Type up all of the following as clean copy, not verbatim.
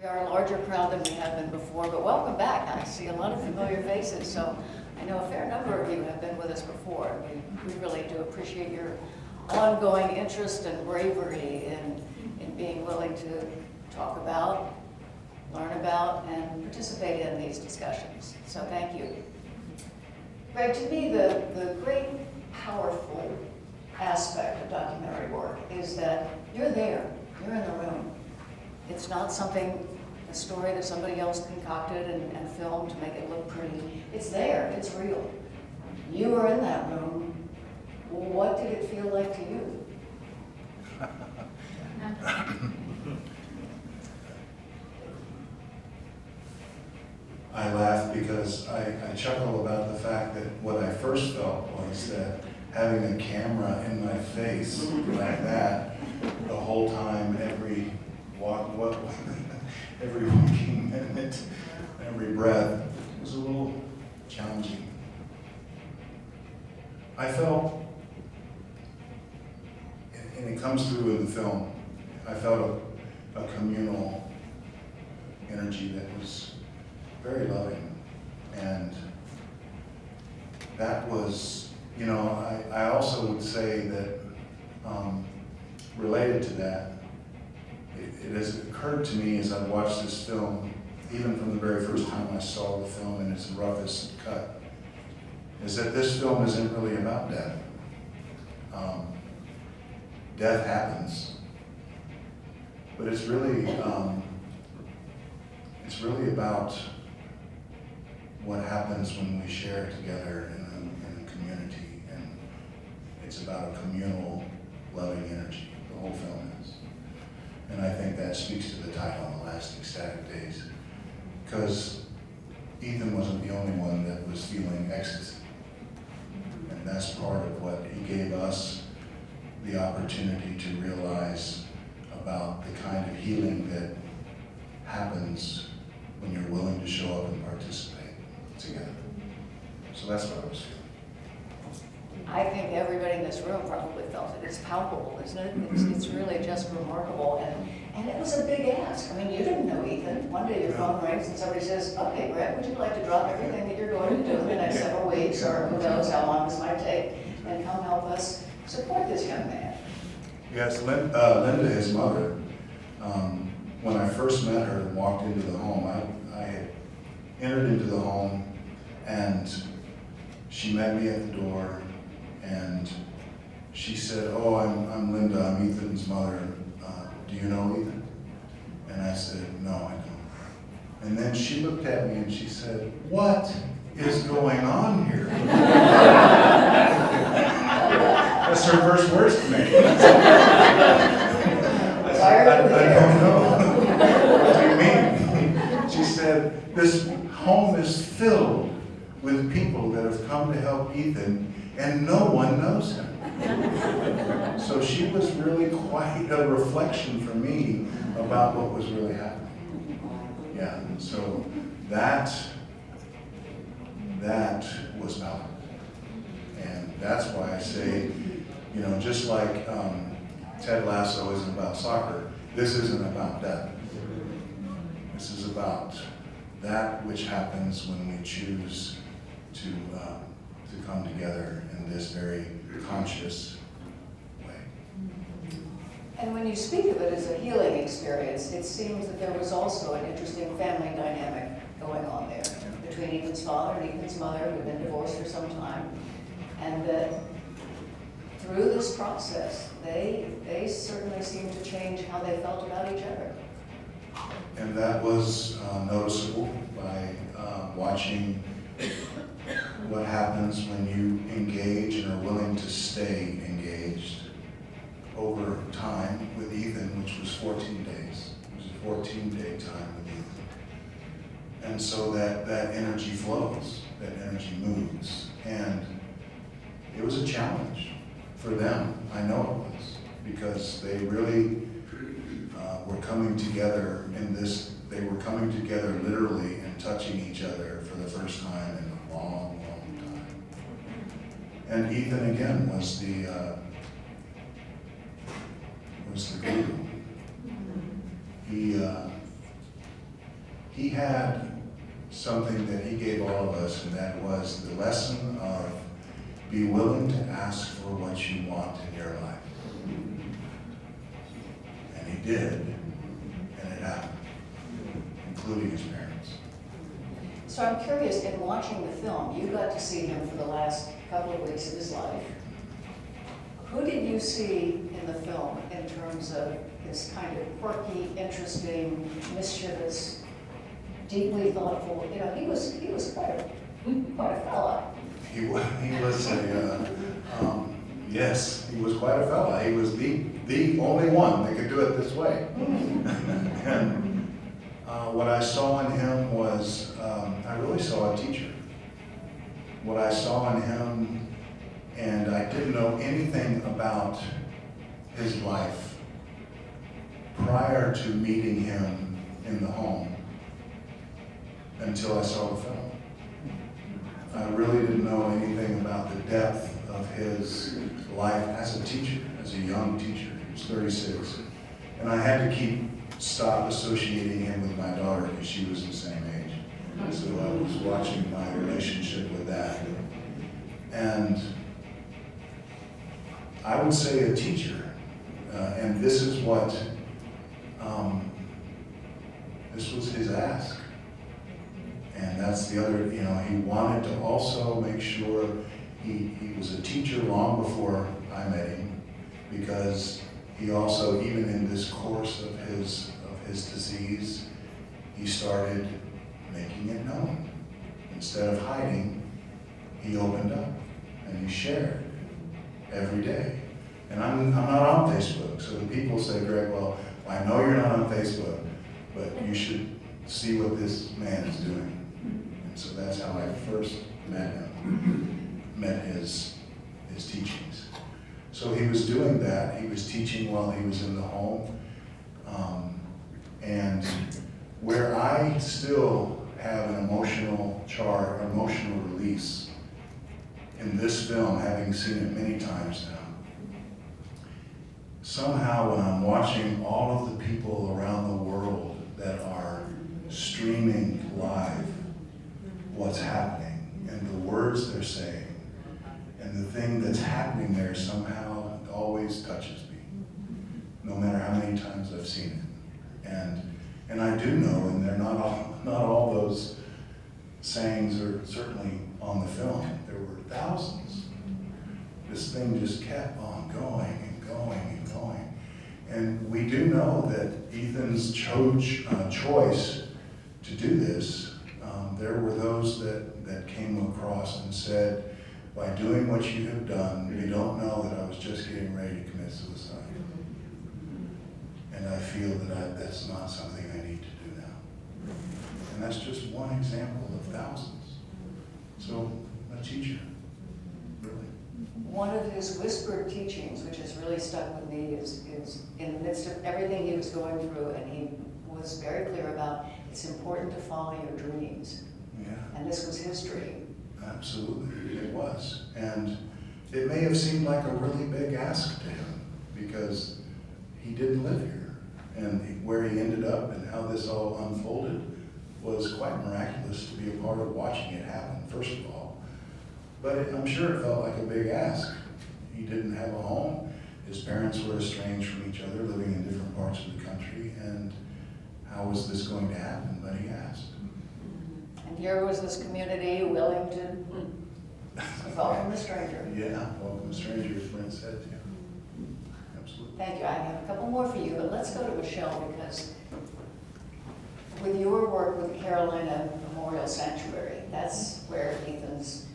We are a larger crowd than we have been before, but welcome back. I see a lot of familiar faces, so I know a fair number of you have been with us before. We really do appreciate your ongoing interest and bravery in being willing to talk about, learn about, and participate in these discussions. So thank you. Greg, to me, the great, powerful aspect of documentary work is that you're there, you're in the room. It's not something, a story that somebody else concocted and filmed to make it look pretty. It's there, it's real. You were in that room. What did it feel like to you? I laugh because I chuckle about the fact that what I first felt was that having a camera in my face like that the whole time, every waking minute, every breath, was a little challenging. I felt, and it comes through in the film, I felt a communal energy that was very loving. And that was, you know, I also would say that related to that, it has occurred to me as I watched this film, even from the very first time I saw the film in its roughest cut, is that this film isn't really about death. Death happens, but it's really about what happens when we share together in a community, and it's about a communal, loving energy. The whole film is. And I think that speaks to the title, The Last Ecstatic Days, because Ethan wasn't the only one that was feeling ecstasy. And that's part of what he gave us the opportunity to realize about the kind of healing that happens when you're willing to show up and participate together. So that's what I was feeling. I think everybody in this room probably felt it. It's palpable, isn't it? It's really just remarkable. And it was a big ask. I mean, you didn't know Ethan. One day your phone rings and somebody says, okay, Greg, would you like to drop everything that you're going to do in the next several weeks, or who knows how long this might take, and come help us support this young man? Yes, Linda, his mother, when I first met her and walked into the home, I had entered into the home, and she met me at the door, and she said, oh, I'm Linda, I'm Ethan's mother. Do you know Ethan? And I said, no, I don't. And then she looked at me and she said, what is going on here? That's her first words to me. I said, I don't know. What do you mean? She said, this home is filled with people that have come to help Ethan, and no one knows him. So she was really quite a reflection for me about what was really happening. Yeah, so that was powerful. And that's why I say, you know, just like Ted Lasso isn't about soccer, this isn't about death. This is about that which happens when we choose to come together in this very conscious way. And when you speak of it as a healing experience, it seems that there was also an interesting family dynamic going on there between Ethan's father and Ethan's mother, who had been divorced for some time, and that through this process, they certainly seemed to change how they felt about each other. And that was noticeable by watching what happens when you engage and are willing to stay engaged over time with Ethan, which was 14 days. It was a 14-day time with Ethan. And so that energy flows, that energy moves. And it was a challenge for them. I know it was, because they really were coming together in this, they were coming together literally and touching each other for the first time in a long, long time. And Ethan again was the glue. he had something that he gave all of us, and that was the lesson of be willing to ask for what you want in your life. And he did, and it happened, including his parents. So I'm curious, in watching the film, you got to see him for the last couple of weeks of his life. Who did you see in the film in terms of this kind of quirky, interesting, mischievous, deeply thoughtful? You know, he was quite a fella. He was yes, he was quite a fella. He was the only one that could do it this way. And what I saw in him was, I really saw a teacher. What I saw in him, and I didn't know anything about his life prior to meeting him in the home until I saw the film. I really didn't know anything about the depth of his life as a teacher, as a young teacher. He was 36. And I had to stop associating him with my daughter because she was the same age. So I was watching my relationship with that. And I would say a teacher. And this is what, this was his ask. And that's the other, you know, he wanted to also make sure he was a teacher long before I met him, because he also, even in this course of his disease, he started making it known. Instead of hiding, he opened up and he shared every day. And I'm not on Facebook, so when people say, Greg, well, I know you're not on Facebook, but you should see what this man is doing. And so that's how I first met him, met his teachings. So he was doing that. He was teaching while he was in the home. And where I still have an emotional release in this film, having seen it many times now, somehow when I'm watching all of the people around the world that are streaming live what's happening and the words they're saying and the thing that's happening there somehow always touches me, no matter how many times I've seen it. And I do know, and they're not all those sayings are certainly on the film. There were thousands. This thing just kept on going and going and going. And we do know that Ethan's choice to do this, there were those that came across and said, by doing what you have done, we don't know that I was just getting ready to commit suicide. And I feel that that's not something I need to do now. And that's just one example of thousands. So, a teacher, really. One of his whispered teachings, which has really stuck with me, is in the midst of everything he was going through, and he was very clear about, it's important to follow your dreams. Yeah. And this was his dream. Absolutely, it was. And it may have seemed like a really big ask to him because he didn't live here. And where he ended up and how this all unfolded was quite miraculous to be a part of watching it happen, first of all. But I'm sure it felt like a big ask. He didn't have a home. His parents were estranged from each other, living in different parts of the country. And how was this going to happen? But he asked. And here was this community willing to welcome a stranger. Yeah, welcome a stranger, as Brent said, yeah. Absolutely. Thank you. I have a couple more for you, but let's go to Michele, because with your work with Carolina Memorial Sanctuary, that's where Ethan's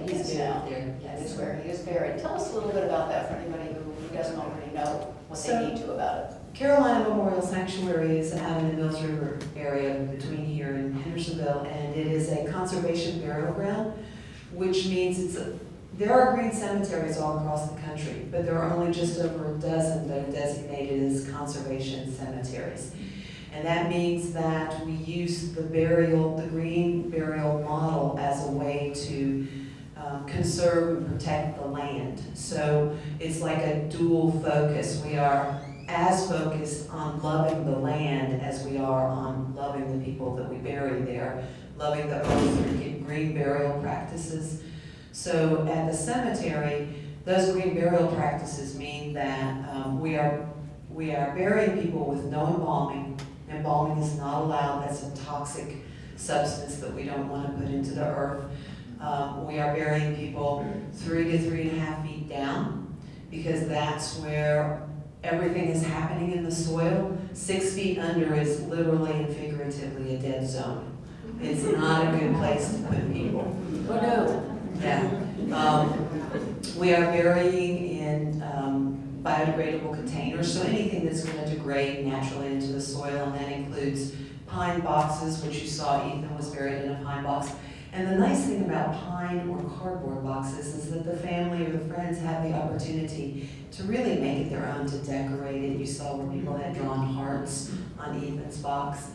he's is now. buried there. That Yes. is where he is buried. Tell us a little bit about that for anybody who doesn't already know what they need to about it. Carolina Memorial Sanctuary is out in the Mills River area between here and Hendersonville, and it is a conservation burial ground, which means there are green cemeteries all across the country, but there are only just over a dozen that are designated as conservation cemeteries. And that means that we use the green burial model as a way to conserve and protect the land. So it's like a dual focus. We are as focused on loving the land as we are on loving the people that we bury there, loving the earth through green burial practices. So at the cemetery, those green burial practices mean that we are burying people with no embalming. Embalming is not allowed. That's a toxic substance that we don't want to put into the earth. We are burying people 3 to 3.5 feet down, because that's where everything is happening in the soil. 6 feet under is literally and figuratively a dead zone. It's not a good place to put people. Oh, no. Yeah. We are burying in biodegradable containers, so anything that's going to degrade naturally into the soil, and that includes pine boxes, which you saw Ethan was buried in a pine box. And the nice thing about pine or cardboard boxes is that the family or the friends have the opportunity to really make it their own, to decorate it. You saw where people had drawn hearts on Ethan's box.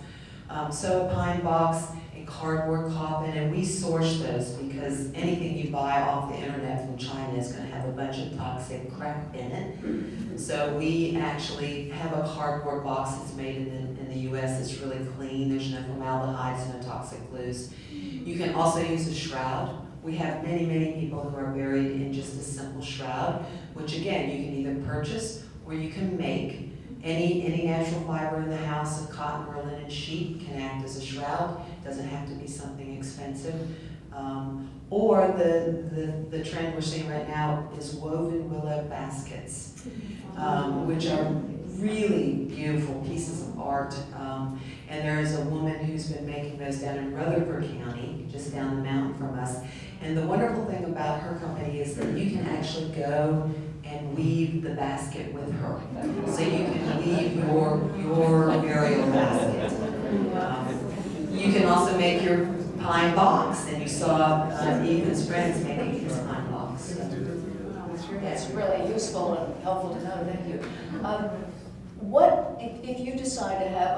So a pine box, a cardboard coffin, and we source those because anything you buy off the internet from China is going to have a bunch of toxic crap in it. So we actually have a cardboard box that's made in the US. It's really clean. There's no formaldehydes, no toxic glues. You can also use a shroud. We have many, many people who are buried in just a simple shroud, which again, you can either purchase or you can make. Any natural fiber in the house, a cotton or linen sheet can act as a shroud. It doesn't have to be something expensive. Or the trend we're seeing right now is woven willow baskets, which are really beautiful pieces of art. And there is a woman who's been making those down in Rutherford County, just down the mountain from us. And the wonderful thing about her company is that you can actually go and weave the basket with her. So you can weave your burial basket. You can also make your pine box, and you saw Ethan's friends making his pine box. That's really useful and helpful to know, thank you. What, if you decide to have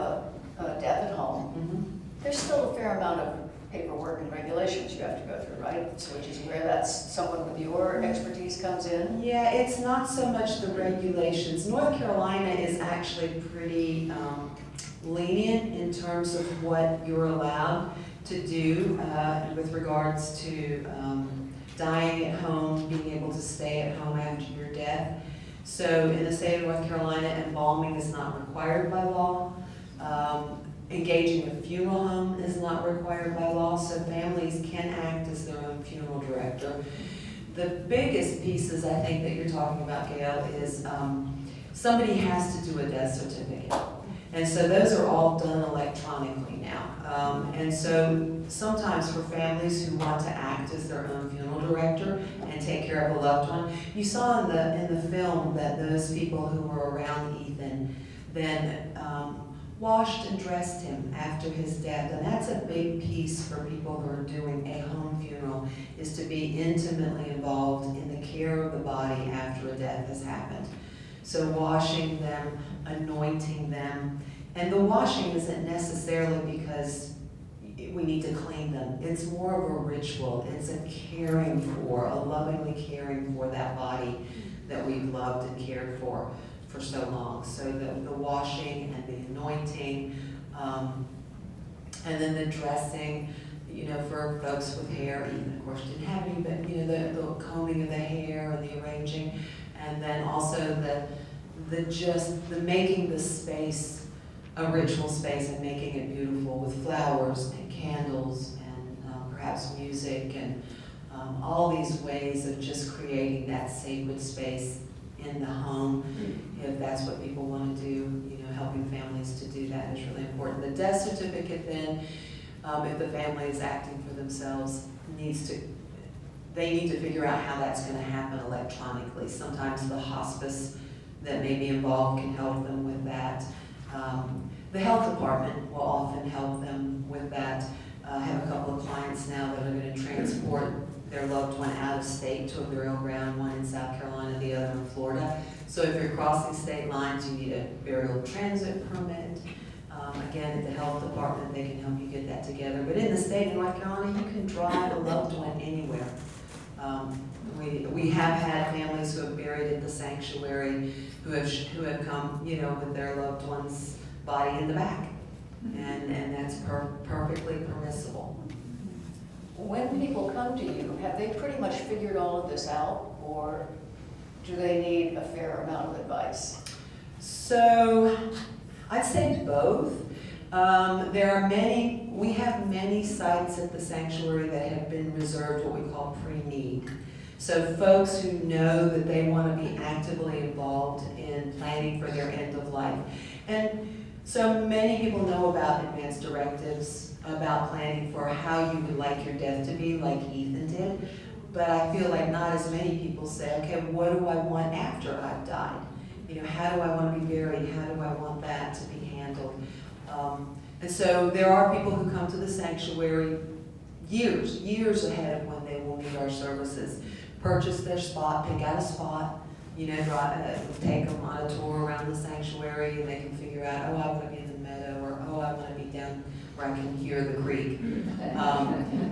a death at home, there's still a fair amount of paperwork and regulations you have to go through, right? So which is where that's someone with your expertise comes in? Yeah, it's not so much the regulations. North Carolina is actually pretty lenient in terms of what you're allowed to do with regards to dying at home, being able to stay at home after your death. So in the state of North Carolina, embalming is not required by law. Engaging a funeral home is not required by law, so families can act as their own funeral director. The biggest pieces I think that you're talking about, Gail, is somebody has to do a death certificate. And so those are all done electronically now. And so sometimes for families who want to act as their own funeral director and take care of a loved one, you saw in the film that those people who were around Ethan then washed and dressed him after his death. And that's a big piece for people who are doing a home funeral, is to be intimately involved in the care of the body after a death has happened. So washing them, anointing them. And the washing isn't necessarily because we need to clean them. It's more of a ritual. It's a caring for, a lovingly caring for that body that we've loved and cared for so long. So the washing and the anointing, and then the dressing, for folks with hair, Ethan of course didn't have any, but the combing of the hair and the arranging, and then also the making the space a ritual space and making it beautiful with flowers and candles and perhaps music and all these ways of just creating that sacred space in the home. If that's what people want to do, helping families to do that is really important. The death certificate then, if the family is acting for themselves, they need to figure out how that's going to happen electronically. Sometimes the hospice that may be involved can help them with that. The health department will often help them with that. I have a couple of clients now that are going to transport their loved one out of state to a burial ground, one in South Carolina, the other in Florida. So if you're crossing state lines, you need a burial transit permit. Again, at the health department, they can help you get that together. But in the state of North Carolina, you can drive a loved one anywhere. We have had families who have buried at the sanctuary who have come, with their loved one's body in the back. And that's perfectly permissible. When people come to you, have they pretty much figured all of this out, or do they need a fair amount of advice? So, I'd say both. We have many sites at the sanctuary that have been reserved what we call pre-need. So folks who know that they want to be actively involved in planning for their end of life. And so many people know about advanced directives, about planning for how you would like your death to be, like Ethan did. But I feel like not as many people say, okay, what do I want after I've died? You know, how do I want to be buried? How do I want that to be handled? And so there are people who come to the sanctuary years ahead of when they will need our services. Purchase their spot, pick out a spot, you know, take them on a tour around the sanctuary, and they can figure out, oh, I want to be in the meadow, or oh, I want to be down where I can hear the creek.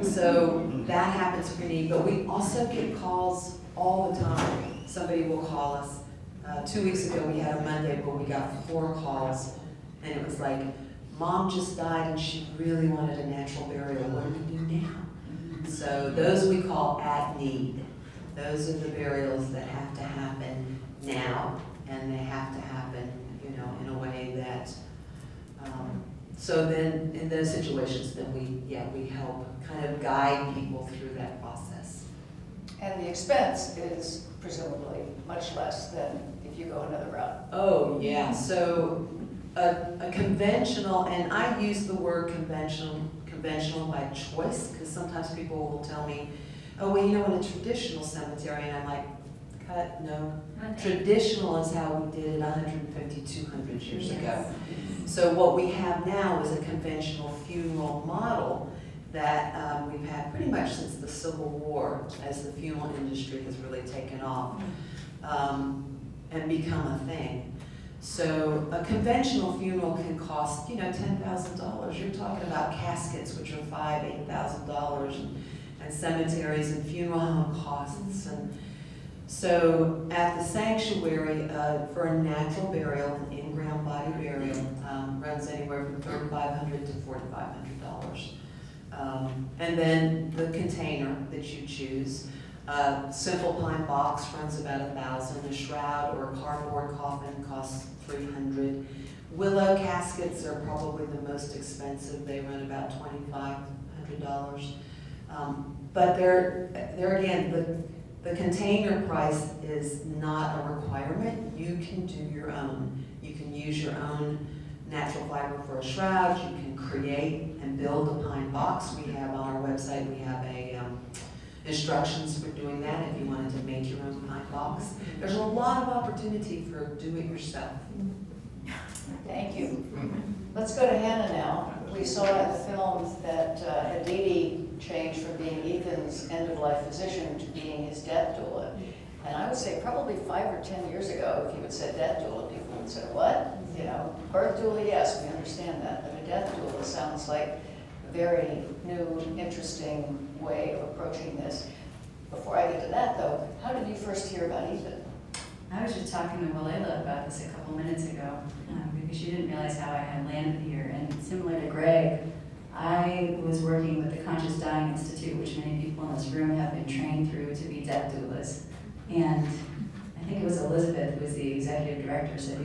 So that happens for me, but we also get calls all the time. Somebody will call us. 2 weeks ago, we had a Monday where we got 4 calls, and it was like, Mom just died and she really wanted a natural burial. What do we do now? So those we call at need. Those are the burials that have to happen now, and they have to happen, you know, in a way that, so then in those situations, then we help kind of guide people through that process. And the expense is presumably much less than if you go another route. Oh, yeah, so a conventional, and I use the word conventional by choice, because sometimes people will tell me, oh, well, you know, in a traditional cemetery, and I'm like, cut, no. Traditional is how we did it 150, 200 years ago. So what we have now is a conventional funeral model that we've had pretty much since the Civil War, as the funeral industry has really taken off and become a thing. So a conventional funeral can cost, you know, $10,000. You're talking about caskets, which are $5,000, $8,000, and cemeteries and funeral home costs. And so at the sanctuary, for a natural burial, an in-ground body burial, runs anywhere from $3,500 to $4,500. And then the container that you choose. Simple pine box runs about $1,000. A shroud or a cardboard coffin costs $300. Willow caskets are probably the most expensive. They run about $2,500. But there again, the container price is not a requirement. You can do your own. You can use your own natural fiber for a shroud. You can create and build a pine box. We have on our website, we have instructions for doing that if you wanted to make your own pine box. There's a lot of opportunity for do-it-yourself. Thank you. Let's go to Hannah now. We saw in the film that Aditi changed from being Ethan's end-of-life physician to being his death doula. And I would say probably 5 or 10 years ago, if you had said death doula, people would say, what? You know, birth doula, yes, we understand that, but a death doula sounds like a very new, interesting way of approaching this. Before I get to that, though, how did you first hear about Ethan? I was just talking to Michele about this a couple minutes ago because she didn't realize how I had landed here. And similar to Greg, I was working with the Conscious Dying Institute, which many people in this room have been trained through to be death doulas. And I think it was Elizabeth who was the executive director, said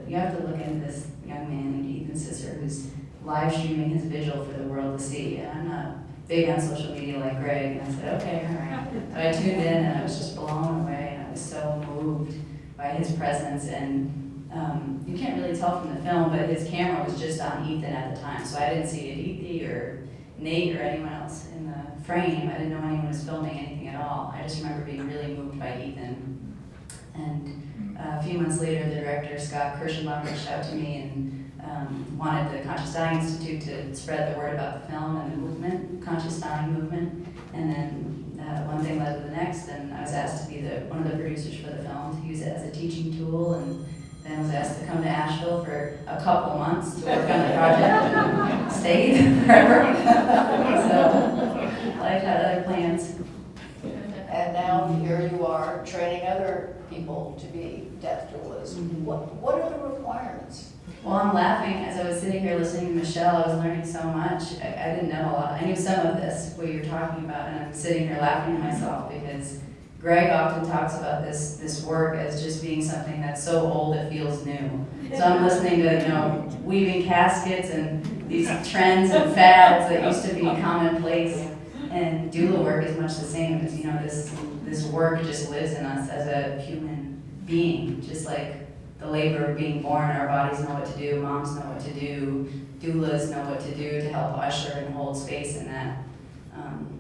you have to look into this young man named Ethan Sisser who's live streaming his vigil for the world to see. And I'm not big on social media like Greg, and I said, okay, all right. So I tuned in and I was just blown away, and I was so moved by his presence. And you can't really tell from the film, but his camera was just on Ethan at the time, so I didn't see Aditi or Nate or anyone else in the frame. I didn't know anyone was filming anything at all. I just remember being really moved by Ethan. And a few months later, the director, Scott Kirschenbaum, reached out to me and wanted the Conscious Dying Institute to spread the word about the film and the movement, Conscious Dying movement. And then one thing led to the next, and I was asked to be one of the producers for the film, to use it as a teaching tool, and then was asked to come to Asheville for a couple months to work on the project and stayed forever. So life had other plans. And now here you are training other people to be death doulas. Mm-hmm. What are the requirements? Well, I'm laughing as I was sitting here listening to Michele. I was learning so much. I didn't know a lot. I knew some of this, what you're talking about, and I'm sitting here laughing to myself because Greg often talks about this work as just being something that's so old it feels new. So I'm listening to, weaving caskets and these trends and fads that used to be commonplace. And doula work is much the same as, this work just lives in us as a human being, just like the labor of being born. Our bodies know what to do, moms know what to do, doulas know what to do to help usher and hold space in that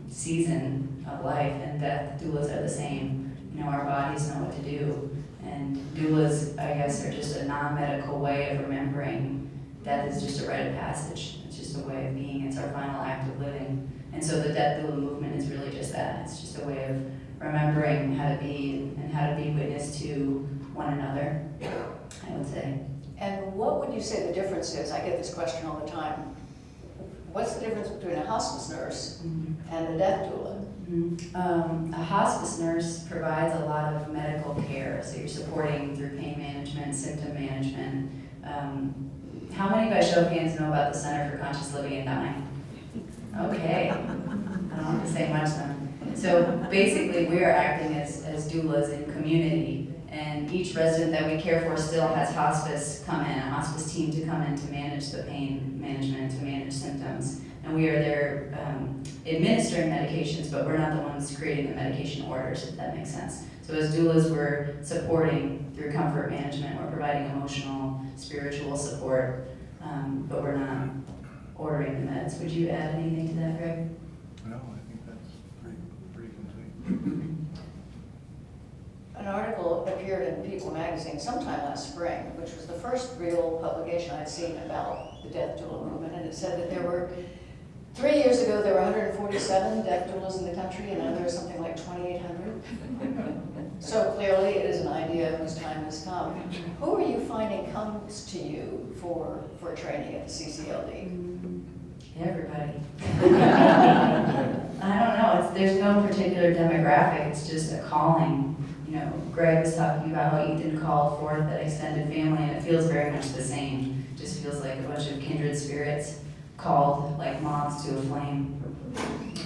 season of life and death. Doulas are the same. Our bodies know what to do. And doulas, I guess, are just a non-medical way of remembering death is just a rite of passage. It's just a way of being. It's our final act of living. And so the death doula movement is really just that. It's just a way of remembering how to be and how to be witness to one another, I would say. And what would you say the difference is? I get this question all the time. What's the difference between a hospice nurse and a death doula? A hospice nurse provides a lot of medical care, so you're supporting through pain management, symptom management. How many by show of hands know about the Center for Conscious Living and Dying? Okay, I don't have to say much then. So basically we are acting as doulas in community, and each resident that we care for still has hospice come in, a hospice team to come in to manage the pain management, to manage symptoms. And we are there administering medications, but we're not the ones creating the medication orders, if that makes sense. So as doulas, we're supporting through comfort management, we're providing emotional, spiritual support, but we're not ordering the meds. Would you add anything to that, Greg? No, I think that's pretty complete. An article appeared in People magazine sometime last spring, which was the first real publication I'd seen about the death doula movement, and it said that there were 3 years ago, there were 147 death doulas in the country, and now there's something like 2,800. So clearly, it is an idea whose time has come. Who are you finding comes to you for training at the CCLD? Everybody. I don't know. There's no particular demographic. It's just a calling. Greg was talking about how Ethan called forth that extended family, and it feels very much the same. It just feels like a bunch of kindred spirits called like moths to a flame.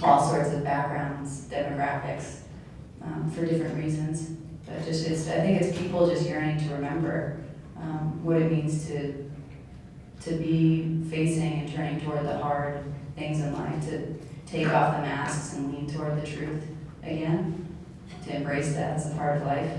All sorts of backgrounds, demographics, for different reasons. But I think it's people just yearning to remember what it means to be facing and turning toward the hard things in life, to take off the masks and lean toward the truth again, to embrace that as a part of life,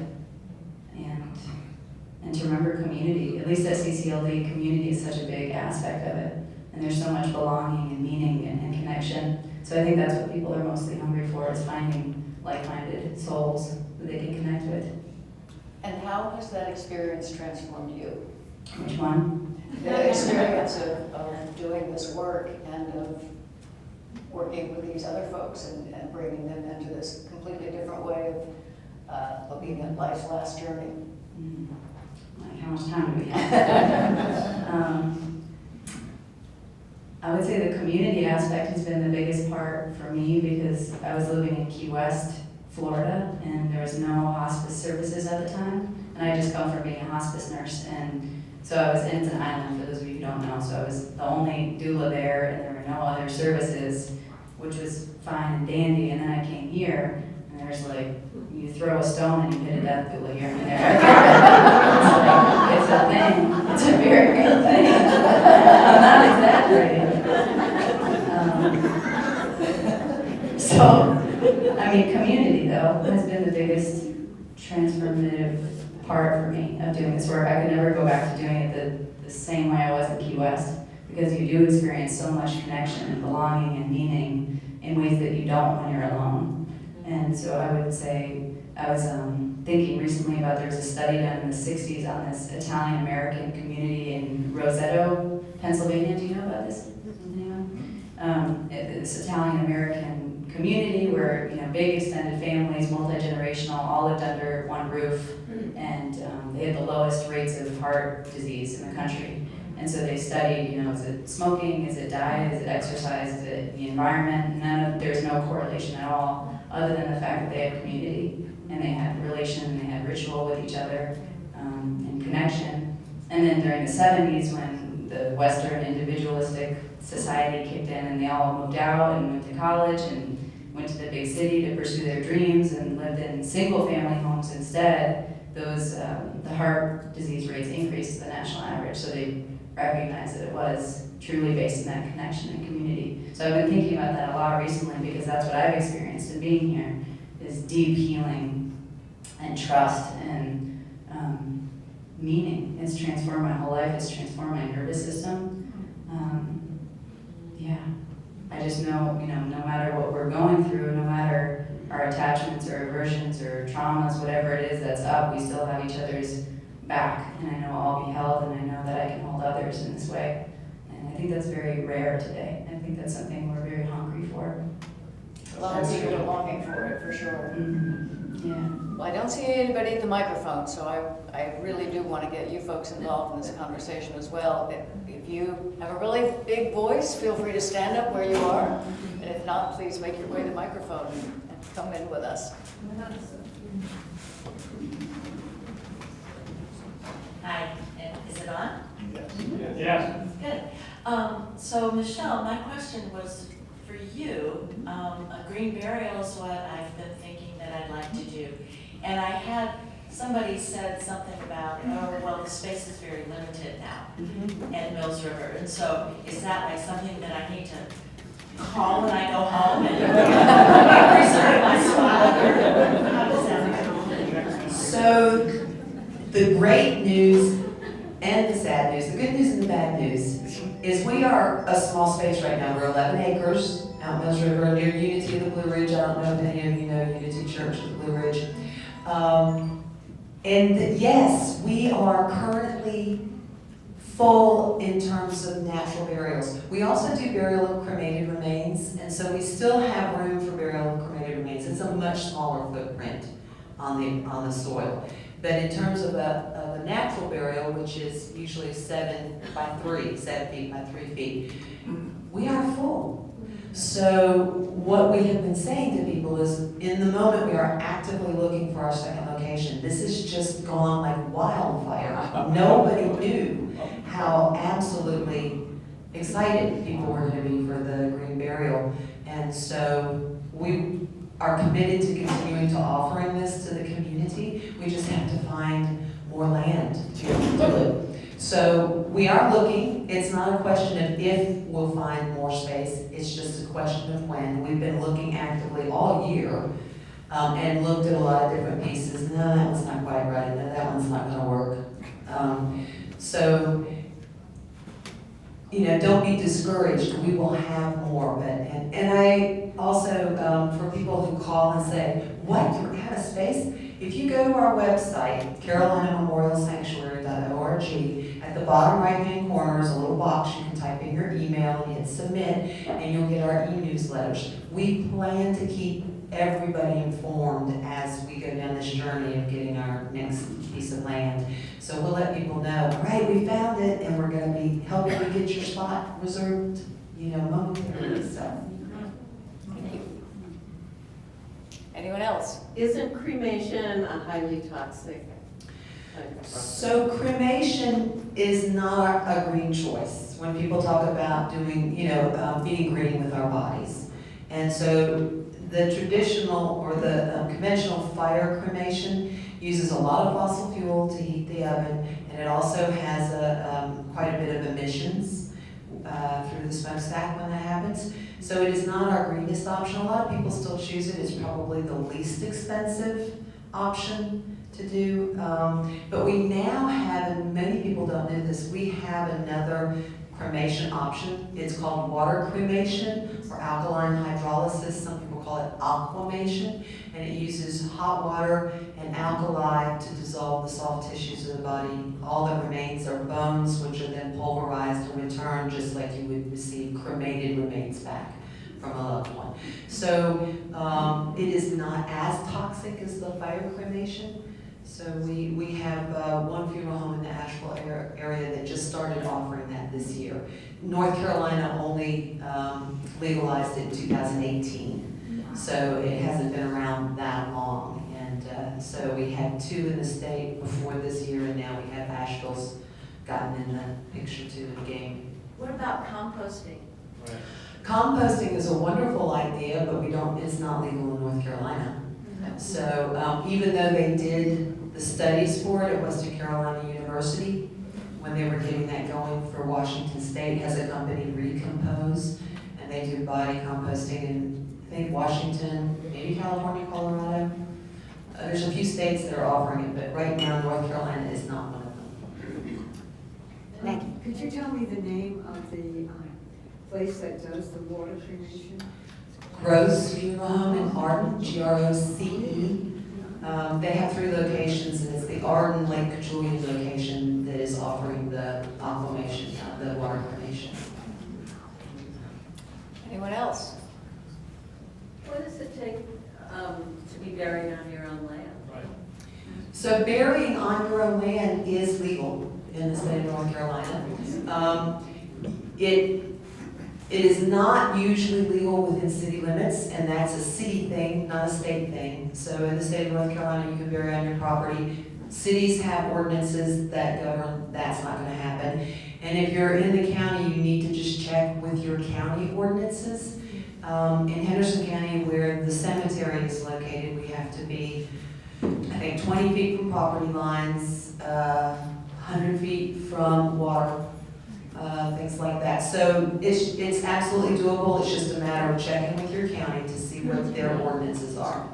and to remember community. At least at CCLD, community is such a big aspect of it. And there's so much belonging and meaning and connection. So I think that's what people are mostly hungry for, is finding like-minded souls that they can connect with. And how has that experience transformed you? Which one? The experience of doing this work and of working with these other folks and bringing them into this completely different way of looking at life's last journey. Like, how much time do we have? I would say the community aspect has been the biggest part for me, because I was living in Key West, Florida, and there was no hospice services at the time. And I just come from being a hospice nurse, and so and it's an island for those of you who don't know, so I was the only doula there, and there were no other services, which was fine and dandy. And then I came here, and there's like, you throw a stone and you hit a death doula here and there. It's a thing. It's a very real thing. I'm not exaggerating. Community though has been the biggest transformative part for me of doing this work. I could never go back to doing it the same way I was in Key West, because you do experience so much connection and belonging and meaning in ways that you don't when you're alone. And so I would say, I was thinking recently about, there was a study done in the 60s on this Italian-American community in Roseto, Pennsylvania. Do you know about this? Anyone? This Italian-American community where, big extended families, multi-generational, all lived under one roof, and they had the lowest rates of heart disease in the country. And so they studied, is it smoking, is it diet, is it exercise, is it the environment? There's no correlation at all, other than the fact that they had community, and they had relation, and they had ritual with each other, and connection. And then during the 70s, when the Western individualistic society kicked in and they all moved out and went to college and went to the big city to pursue their dreams and lived in single-family homes instead, those the heart disease rates increased to the national average. So they recognized that it was truly based in that connection and community. So I've been thinking about that a lot recently because that's what I've experienced in being here, is deep healing and trust and meaning. It's transformed my whole life. It's transformed my nervous system. Yeah, I just know, no matter what we're going through, no matter our attachments or aversions or traumas, whatever it is that's up, we still have each other's back. And I know I'll be held, and I know that I can hold others in this way. And I think that's very rare today. I think that's something we're very hungry for. A lot of people are longing for it, for sure. Mm-hmm. Yeah. Well, I don't see anybody at the microphone, so I really do want to get you folks involved in this conversation as well. If you have a really big voice, feel free to stand up where you are. And if not, please make your way to the microphone and come in with us. Hi, is it on? Yes. Good. So Michele, my question was for you. A green burial is what I've been thinking that I'd like to do. And I had, somebody said something about, oh, well, the space is very limited now at Mills River. And so is that like something that I need to call when I go home and reserve my spot? Or how does that work? So the great news and the sad news, the good news and the bad news, is we are a small space right now. We're 11 acres out Mills River near Unity of the Blue Ridge. I don't know if any of you know Unity Church of the Blue Ridge. And yes, we are currently full in terms of natural burials. We also do burial of cremated remains, and so we still have room for burial of cremated remains. It's a much smaller footprint on the soil. But in terms of a natural burial, which is usually 7 feet by 3 feet, we are full. So what we have been saying to people is, in the moment we are actively looking for our second location. This has just gone like wildfire. Nobody knew how absolutely excited people were going to be for the green burial. And so we are committed to continuing to offering this to the community. We just have to find more land to do it. So we are looking. It's not a question of if we'll find more space. It's just a question of when. We've been looking actively all year and looked at a lot of different pieces. No, that one's not quite right. No, that one's not going to work. So, don't be discouraged. We will have more. And I also, for people who call and say, what, you have a space? If you go to our website, carolinamemorialsanctuary.org, at the bottom right-hand corner is a little box. You can type in your email and hit submit, and you'll get our e-newsletters. We plan to keep everybody informed as we go down this journey of getting our next piece of land. So we'll let people know, all right, we found it, and we're going to be helping you get your spot reserved, momentarily. So. Thank you. Anyone else? Isn't cremation a highly toxic type of process? So cremation is not a green choice when people talk about doing, being green with our bodies. And so the traditional or the conventional fire cremation uses a lot of fossil fuel to heat the oven, and it also has quite a bit of emissions through the smokestack when that happens. So it is not our greenest option. A lot of people still choose it. It's probably the least expensive option to do. But we now have, and many people don't know this, we have another cremation option. It's called water cremation or alkaline hydrolysis. Some people call it aquamation. And it uses hot water and alkali to dissolve the soft tissues of the body. All that remains are bones, which are then pulverized and returned just like you would receive cremated remains back from a loved one. So it is not as toxic as the fire cremation. So we have one funeral home in the Asheville area that just started offering that this year. North Carolina only legalized it in 2018. So it hasn't been around that long. And so we had 2 in the state before this year, and now we have Asheville's gotten in the picture too in the game. What about composting? Composting is a wonderful idea, but it's not legal in North Carolina. So even though they did the studies for it at Western Carolina University, when they were getting that going for Washington State, has a company, Recompose, and they do body composting in, I think, Washington, maybe California, Colorado. There's a few states that are offering it, but right now North Carolina is not one of them. Could you tell me the name of the place that does the water cremation? Grosse Funeral Home in Arden, Groce. They have 3 locations, and it's the Arden Lake Julian location that is offering the aquamation, the water cremation. Anyone else? What does it take to be buried on your own land? Right. So burying on your own land is legal in the state of North Carolina. It is not usually legal within city limits, and that's a city thing, not a state thing. So in the state of North Carolina, you can bury on your property. Cities have ordinances that govern, that's not gonna happen. And if you're in the county, you need to just check with your county ordinances. In Henderson County, where the cemetery is located, we have to be, I think, 20 feet from property lines, 100 feet from water, things like that. So it's absolutely doable. It's just a matter of checking with your county to see what their ordinances are.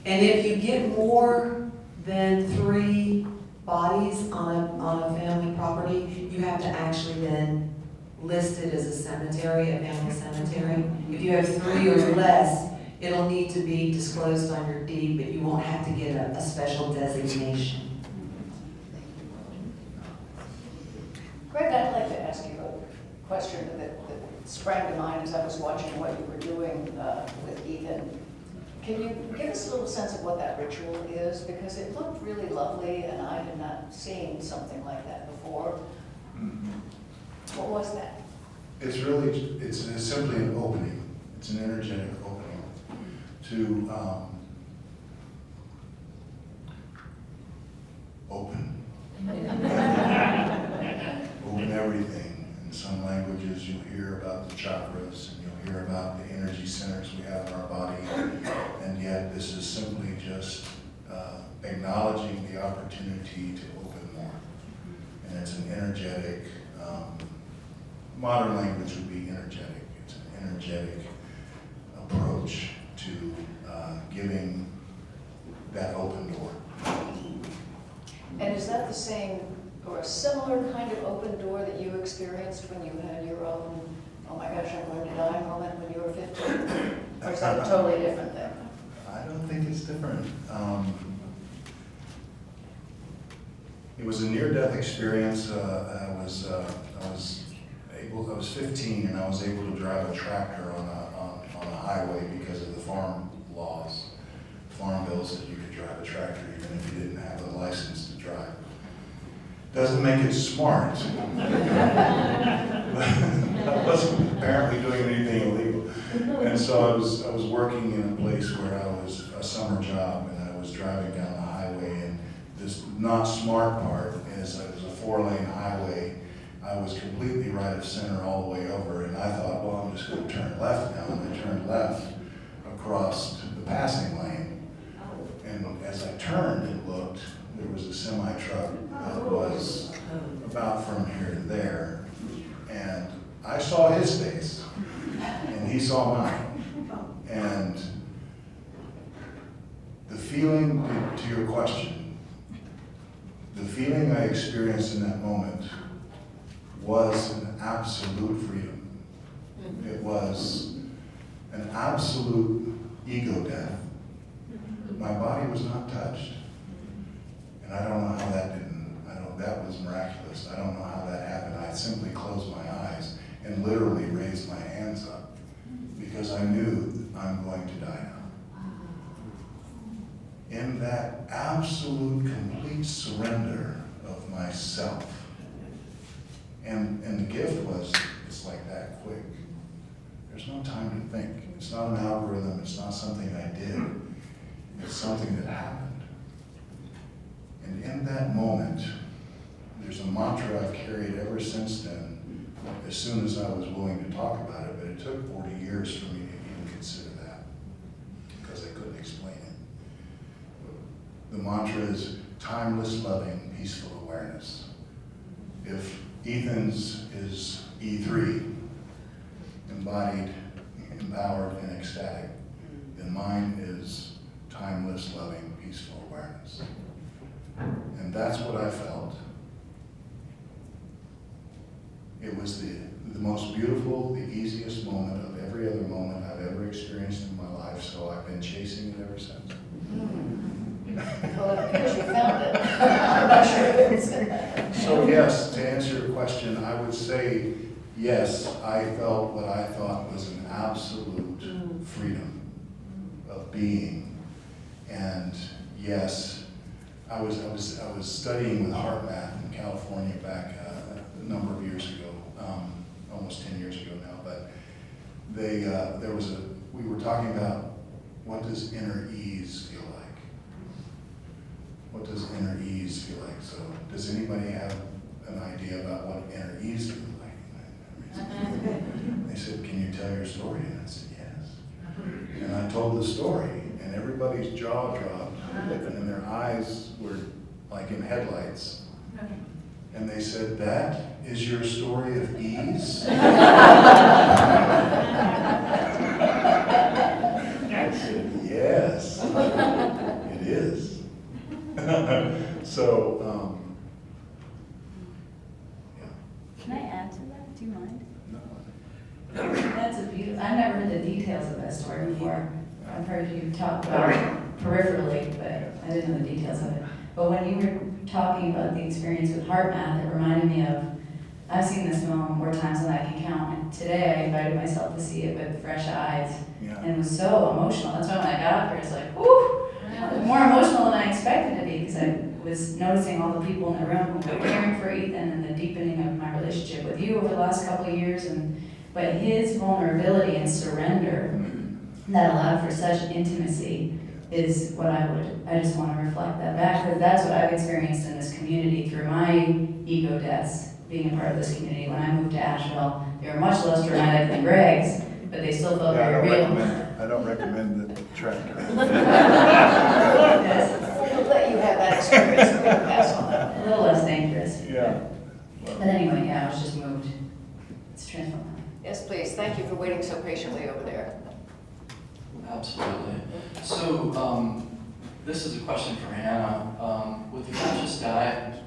And if you get more than 3 bodies on a family property, you have to actually then list it as a cemetery, a family cemetery. If you have 3 or less, it'll need to be disclosed on your deed, but you won't have to get a special designation. Greg, I'd like to ask you a question that sprang to mind as I was watching what you were doing with Ethan. Can you give us a little sense of what that ritual is? Because it looked really lovely, and I had not seen something like that before. What was that? It's simply an opening. It's an energetic opening to open. Open everything. In some languages, you'll hear about the chakras, and you'll hear about the energy centers we have in our body, and yet this is simply just acknowledging the opportunity to open more. And it's an energetic, modern language would be energetic. It's an energetic approach to giving that open door. And is that the same or a similar kind of open door that you experienced when you had your own, oh my gosh, I'm going to die moment when you were 15? Or is that a totally different thing? I don't think it's different. It was a near-death experience. I was 15, and I was able to drive a tractor on a highway because of the farm laws. Farm bills said you could drive a tractor even if you didn't have a license to drive. Doesn't make it smart. I wasn't apparently doing anything illegal. And so I was working in a place where I was a summer job, and I was driving down the highway, and this not smart part is it was a 4-lane highway. I was completely right of center all the way over, and I thought, well, I'm just going to turn left now, and I turned left across the passing lane. And as I turned and looked, there was a semi-truck that was about from here to there, and I saw his face, and he saw mine. And the feeling, to your question, the feeling I experienced in that moment was an absolute freedom. It was an absolute ego death. My body was not touched. And I don't know how that that was miraculous. I don't know how that happened. I simply closed my eyes and literally raised my hands up because I knew I'm going to die now. In that absolute, complete surrender of myself. And the gift was, it's like that quick. There's no time to think. It's not an algorithm. It's not something I did. It's something that happened. And in that moment, there's a mantra I've carried ever since then, as soon as I was willing to talk about it, but it took 40 years for me to even consider that, because I couldn't explain it. The mantra is timeless, loving, peaceful awareness. If Ethan's is E3, embodied, empowered, and ecstatic, then mine is timeless, loving, peaceful awareness. And that's what I felt. It was the most beautiful, the easiest moment of every other moment I've ever experienced in my life, so I've been chasing it ever since. Well, it appears you found it. I'm not sure it is. So yes, to answer your question, I would say yes, I felt what I thought was an absolute freedom of being. And yes, I was studying with heart math in California back a number of years ago, almost 10 years ago now, but we were talking about what does inner ease feel like? What does inner ease feel like? So does anybody have an idea about what inner ease feels like? They said, can you tell your story? And I said, yes. And I told the story, and everybody's jaw dropped, and their eyes were like in headlights. And they said, that is your story of ease? I said, yes, it is. So, yeah. Can I add to that? Do you mind? No. That's a beautiful, I've never heard the details of that story before. I've heard you talk about it peripherally, but I didn't know the details of it. But when you were talking about the experience with heart math, it reminded me of, I've seen this film more times than I can count, and today I invited myself to see it with fresh eyes, Yeah. and it was so emotional. That's why when I got up here, it's like, whoo! More emotional than I expected to be, because I was noticing all the people in the room who were caring for Ethan and the deepening of my relationship with you over the last couple of years, but his vulnerability and surrender that allowed for such intimacy is what I just want to reflect that back, because that's what I've experienced in this community through my ego deaths, being a part of this community. When I moved to Asheville, they were much less dramatic than Greg's, but they still felt very real. I don't recommend the tractor. Yes. We'll let you have that experience, we'll pass on that. A little less dangerous. Yeah. But anyway, yeah, I was just moved. It's transformative. Yes, please, thank you for waiting so patiently over there. Absolutely. So this is a question for Hannah. With the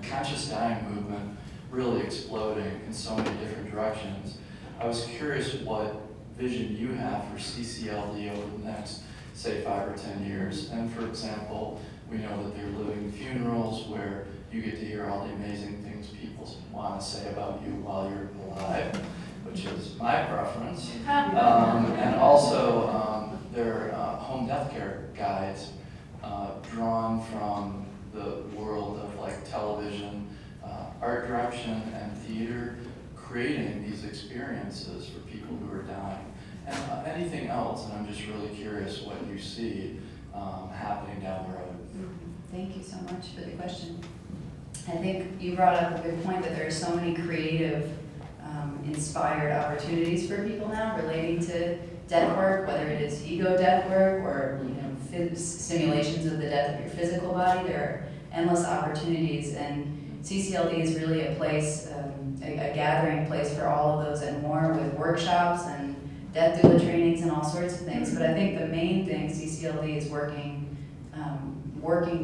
conscious dying movement really exploding in so many different directions, I was curious what vision you have for CCLD over the next, say, 5 or 10 years. And for example, we know that there are living funerals where you get to hear all the amazing things people want to say about you while you're alive, which is my preference. And also, there are home death care guides drawn from the world of like television, art direction, and theater, creating these experiences for people who are dying. And anything else, and I'm just really curious what you see happening down the road. Thank you so much for the question. I think you brought up a good point that there are so many creative, inspired opportunities for people now relating to death work, whether it is ego death work or simulations of the death of your physical body. There are endless opportunities, and CCLD is really a place, a gathering place for all of those and more, with workshops and death doula trainings and all sorts of things. But I think the main thing CCLD is working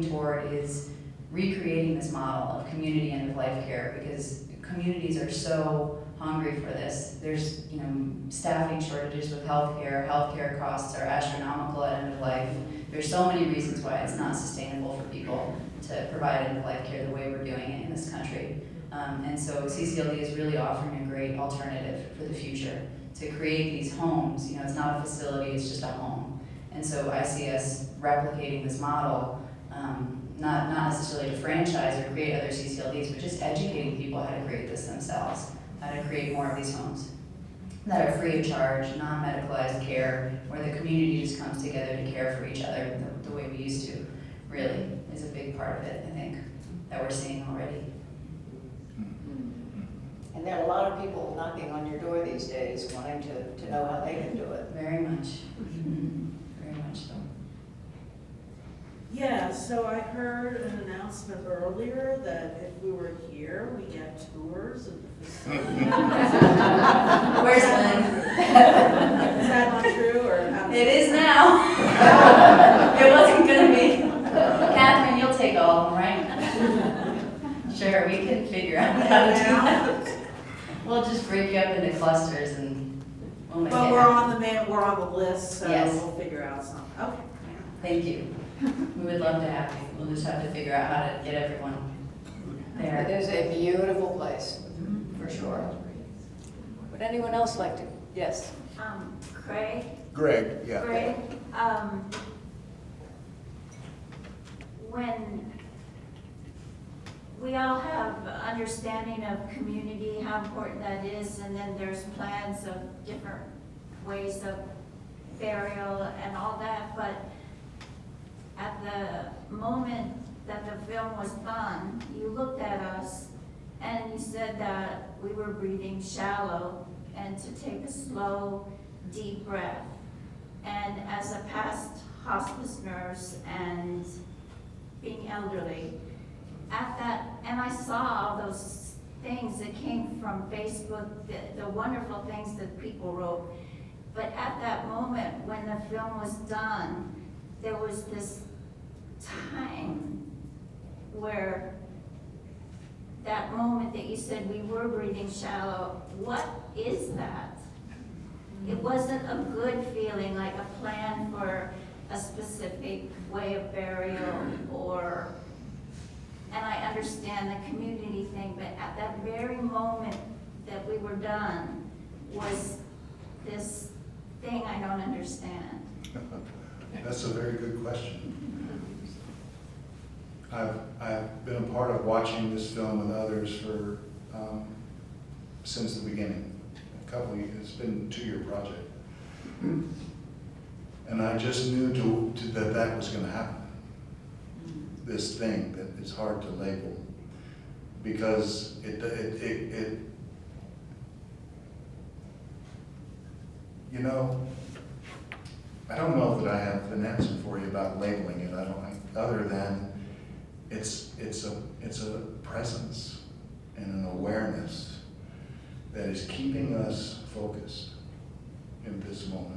toward is recreating this model of community end of life care, because communities are so hungry for this. There's staffing shortages with healthcare. Healthcare costs are astronomical at end of life. There's so many reasons why it's not sustainable for people to provide end of life care the way we're doing it in this country. And so CCLD is really offering a great alternative for the future to create these homes. It's not a facility, it's just a home. And so I see us replicating this model, not necessarily to franchise or create other CCLDs, but just educating people how to create this themselves, how to create more of these homes that are free of charge, non-medicalized care, where the community just comes together to care for each other the way we used to, really is a big part of it, I think, that we're seeing already. got a lot of people knocking on your door these days wanting to know how they can do it. Very much. Very much so. Yeah, so I heard an announcement earlier that if we were here, we get tours of the facility. Where's Lynn? Is that not true, or? how- It is now. It wasn't gonna be. Catherine, you'll take all of them, right? Sure, we can figure out how to do that. We'll just break you up into clusters and we'll make it Well, happen. we're on the list, so Yes. we'll figure out something. Okay. Thank you. We would love to have you. We'll just have to figure out how to get everyone It there. is a beautiful place, for sure. Would anyone else like to? Yes. Craig, Greg, yeah. when we all have understanding of community, how important that is, and then there's plans of different ways of burial and all that, but at the moment that the film was done, you looked at us and you said that we were breathing shallow and to take a slow, deep breath. And as a past hospice nurse and being elderly, at that, and I saw all those things that came from Facebook, the wonderful things that people wrote. But at that moment, when the film was done, there was this time where that moment that you said we were breathing shallow, what is that? It wasn't a good feeling, like a plan for a specific way of burial or, and I understand the community thing, but at that very moment that we were done was this thing I don't understand. That's a very good question. I've been a part of watching this film with others for, since the beginning. It's been a 2-year project. And I just knew that was gonna happen. This thing that is hard to label. Because you know, I don't know that I have an answer for you about labeling it. I don't like, other than it's a presence and an awareness that is keeping us focused in this moment.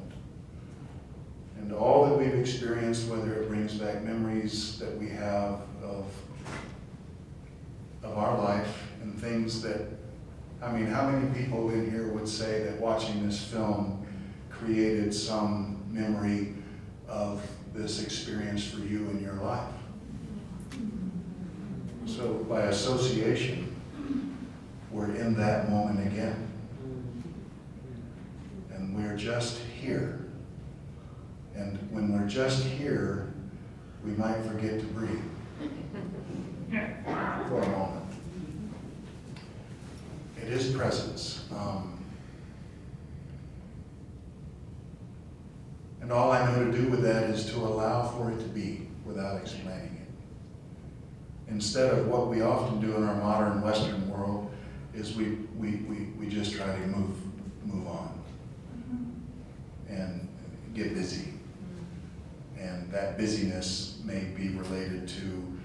And all that we've experienced, whether it brings back memories that we have of our life and things that, I mean, how many people in here would say that watching this film created some memory of this experience for you in your life? So by association, we're in that moment again. And we're just here. And when we're just here, we might forget to breathe for a moment. It is presence. And all I know to do with that is to allow for it to be without explaining it. Instead of what we often do in our modern Western world is we just try to move on and get busy. And that busyness may be related to,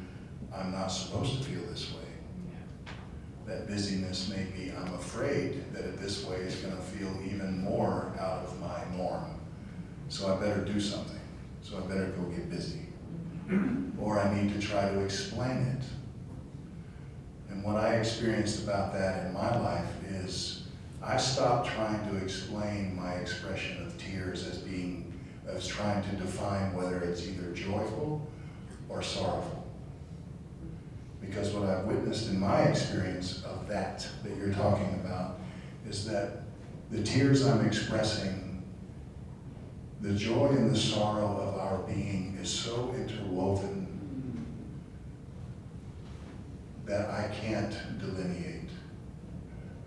I'm not supposed to feel this way. That busyness may be, I'm afraid that it this way is going to feel even more out of my norm. So I better do something. So I better go get busy. Or I need to try to explain it. And what I experienced about that in my life is I stopped trying to explain my expression of tears as trying to define whether it's either joyful or sorrowful. Because what I've witnessed in my experience of that you're talking about is that the tears I'm expressing, the joy and the sorrow of our being is so interwoven that I can't delineate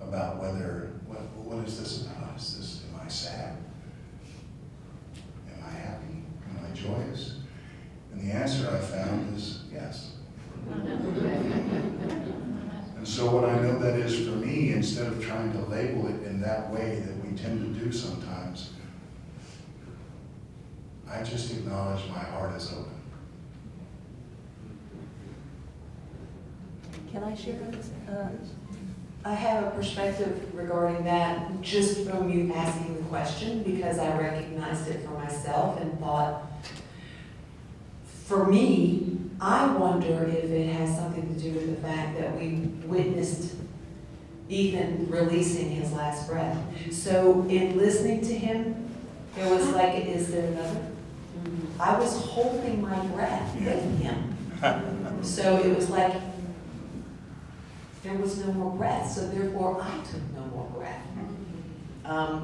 about whether, what is this about? Am I sad? Am I happy? Am I joyous? And the answer I found is yes. And so what I know that is for me, instead of trying tend to do sometimes, I just acknowledge my heart is open. Can I share this? I have a perspective regarding that just from you asking the question, because I recognized it for myself and thought, for me, I wonder if it has something to do with the fact that we witnessed Ethan releasing his last breath. So in listening to him, it was like, is there another? I was holding my breath with him. So it was like, there was no more breath, so therefore I took no more breath.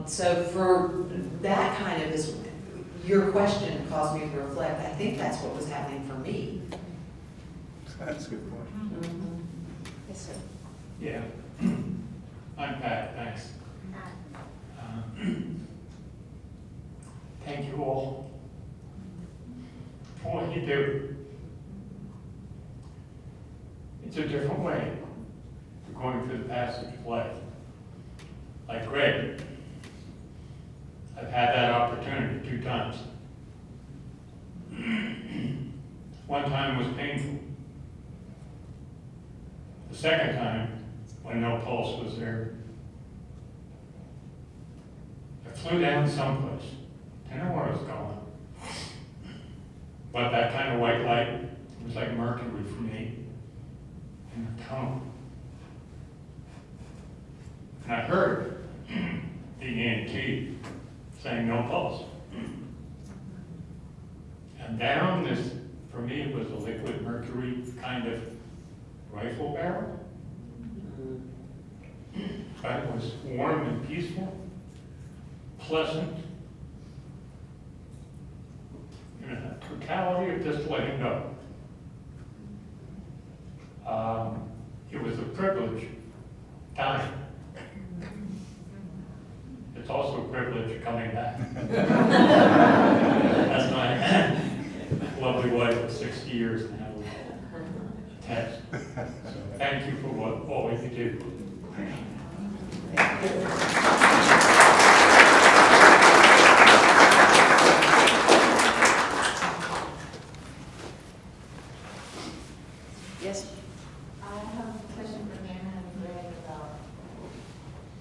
So for that kind of is, your question caused me to reflect. I think that's what was happening for me. That's a good point. Yes, sir. Yeah. I'm Pat, thanks. Thank you all for what you do. It's a different way of going through the passage of life. Like Greg, I've had that opportunity 2 times. One time was painful. The second time, when no pulse was there, I flew down someplace. Didn't know where I was going. But that kind of white light was like mercury for me in the tunnel. And I heard the EMT saying no pulse. And down this, for me it was a liquid mercury kind of rifle barrel. But it was warm and peaceful, pleasant, and a totality of just letting go. It was a privilege dying. It's also a privilege coming back. That's my lovely wife of 60 years now. Test. So thank you for all you do. Yes, I have a question for Hannah and Greg about,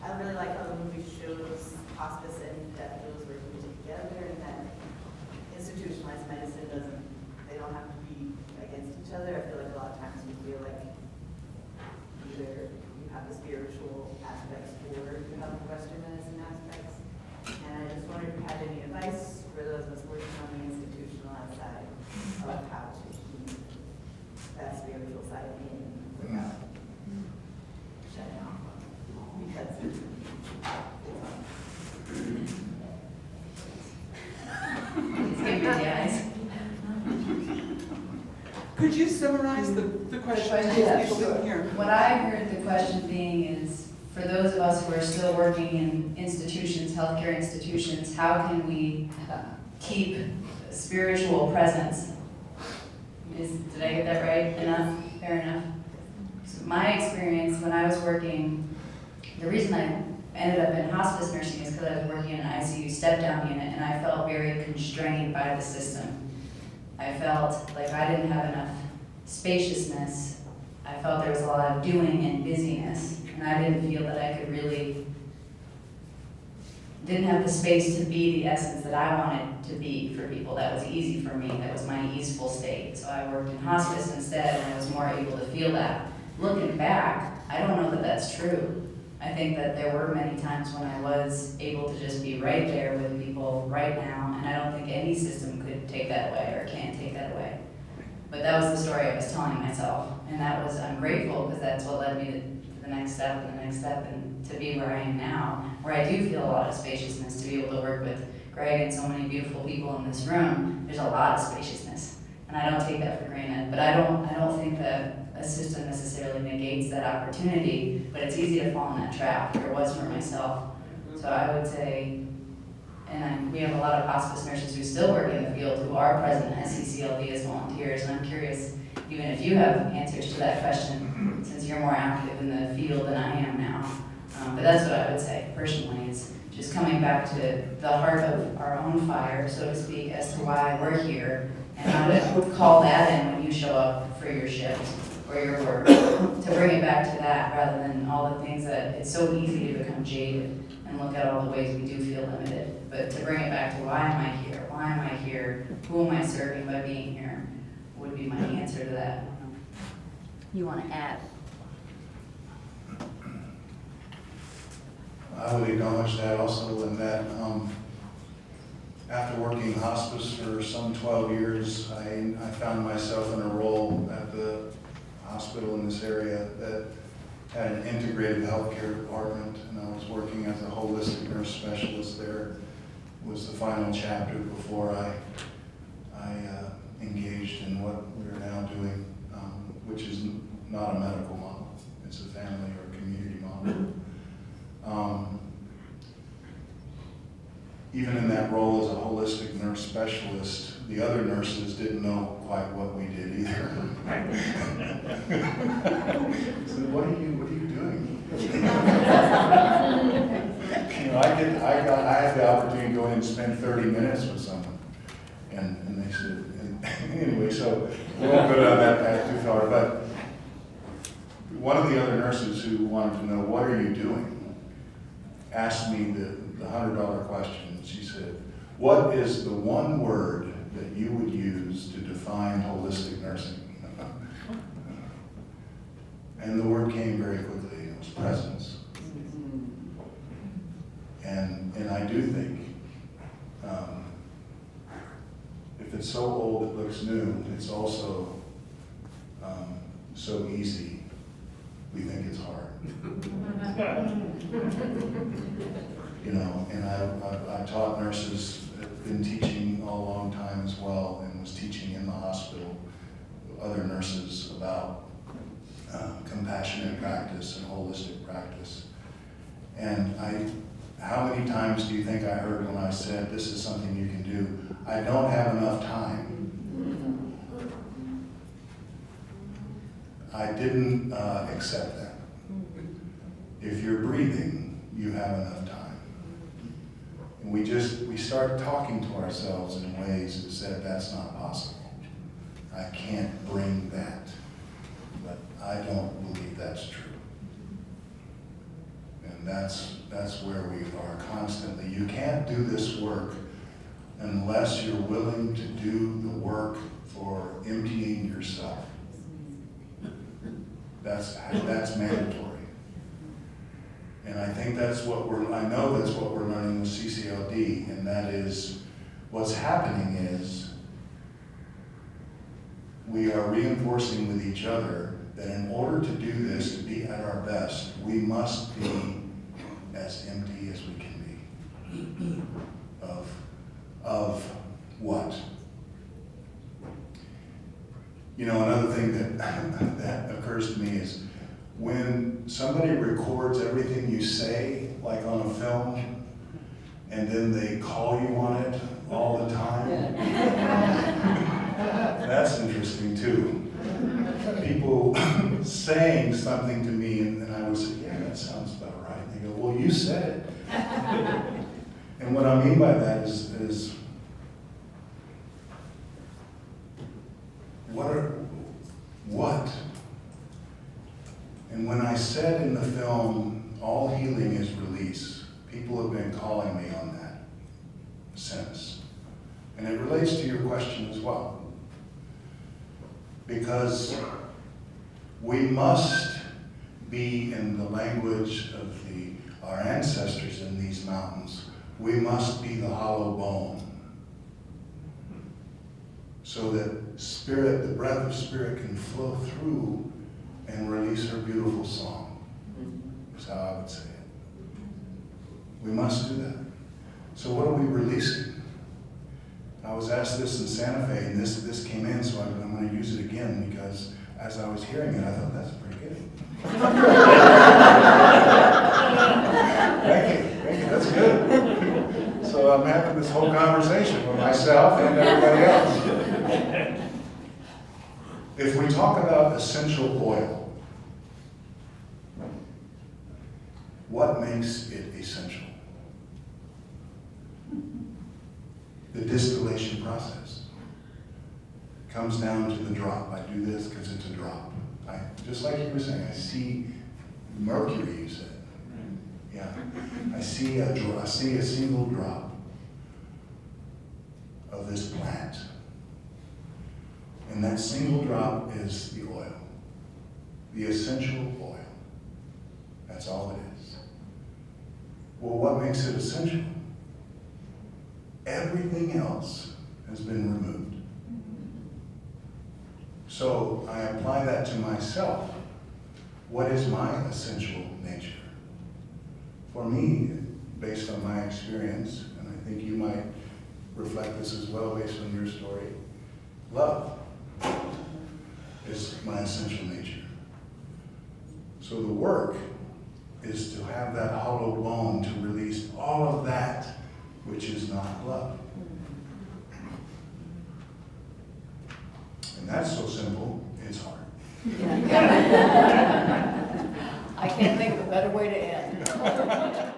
I really like how the movie shows hospice and death bills working together, and that institutionalized medicine they don't have to be against each other. I feel like a lot of times we feel like either you have the spiritual aspects or you have the Western medicine aspects. And I just wondered if you had any advice for those of us working on the institutionalized side of how to keep that spiritual side in without shutting off, because it's Give me the eyes. Could you summarize the question? Yeah, People didn't hear. What I heard the question being is, for those of us who are still working in institutions, healthcare institutions, how can we keep spiritual presence? Did I get that right? Enough? Fair enough? So my experience when I was working, the reason I ended up in hospice nursing is because I was working in an ICU step-down unit, and I felt very constrained by the system. I felt like I didn't have enough spaciousness. I felt there was a lot of doing and busyness, and I didn't feel that I could really, didn't have the space to be the essence that I wanted to be for people. That was easy for me. That was my easeful state. So I worked in hospice instead, and I was more able to feel that. Looking back, I don't know that that's true. I think that there were many times when I was able to just be right there with people right now, and I don't think any system could take that away or can take that away. But that was the story I was telling myself, and that was, I'm grateful because that's what led me to the next step and the next step, and to be where I am now, where I do feel a lot of spaciousness, to be able to work with Greg and so many beautiful people in this room. There's a lot of spaciousness, and I don't take that for granted. But I don't think that a system necessarily negates that opportunity, but it's easy to fall in that trap, or it was for myself. So I would say, and we have a lot of hospice nurses who still work in the field who are present at CCLD as volunteers, and I'm curious, even if you have answers to that question, since you're more active in the field than I am now. But that's what I would say, personally, is just coming back to the heart of our own fire, so to speak, as to why we're here, and how to call that in when you show up for your shift or your work, to bring it back to that rather than all the things that it's so easy to become jaded and look at all the ways we do feel limited. But to bring it back to why am I here? Why am I here? Who am I serving by being here? Would be my answer to that. You want to add? I would acknowledge that also, in that after working hospice for some 12 years, I found myself in a role at the hospital in this area that had an integrated healthcare department, and I was working as a holistic nurse specialist there. It was the final chapter before I engaged in what we're now doing, which is not a medical model. It's a family or community model. Even in that role as a holistic nurse specialist, the other nurses didn't know quite what we did either. So what are you doing? I had the opportunity to go in and spend 30 minutes with someone, and they said, anyway, so we won't go down that path too far, but one of the other nurses who wanted to know, what are you doing, asked me the $100 question. She said, what is the one word that you would use to define holistic nursing? And the word came very quickly. It was presence. And I do think, if it's so old it looks new, it's also so easy we think it's hard. You know, and I taught nurses, I've been teaching a long time as well, and was teaching in the hospital other nurses about compassionate practice and holistic practice. And how many times do you think I heard when I said, this is something you can do? I don't have enough time. I didn't accept that. If you're breathing, you have enough time. And we start talking to ourselves in ways that said that's not possible. I can't bring that. But I don't believe that's true. And that's where we are constantly. You can't do this work unless you're willing to do the work for emptying yourself. That's mandatory. And I think I know that's what we're learning with CCLD, and that is, what's happening is, we are reinforcing with each other that in order to do this, to be at our best, we must be as empty as we can be. Of what? You know, another thing that occurs to me is, when somebody records everything you say, like on a film, and then they call you on it all the time, that's interesting too. People saying something to me, and I would say, yeah, that sounds about right. And they go, well, you said it. And what I mean by that is what? And when I said in the film, all healing is release, people have been calling me on that since. And it relates to your question as well. Because we must be, in the language of our ancestors in these mountains, we must be the hollow bone. So that spirit, the breath of spirit, can flow through and release her beautiful song, is how I would say it. We must do that. So what are we releasing? I was asked this in Santa Fe, and this came in, so I'm going to use it again, because as I was hearing it, I thought, that's pretty good. Thank you, that's good. So I'm having this whole conversation with myself and everybody else. If we talk about essential oil, what makes it essential? the distillation process. Comes down to the drop. I do this because it's a drop. Just like you were saying, I see mercury, you said. Yeah. I see a single drop of this plant. And that single drop is the oil, the essential oil. That's all it is. Well, what makes it essential? Everything else has been removed. So I apply that to myself. What is my essential nature? For me, based on my experience, and I think you might reflect this as well based on your story, love is my essential nature. So the work is to have that hollow bone to release all of that which is not love. And that's so simple, it's hard. I can't think of a better way to end.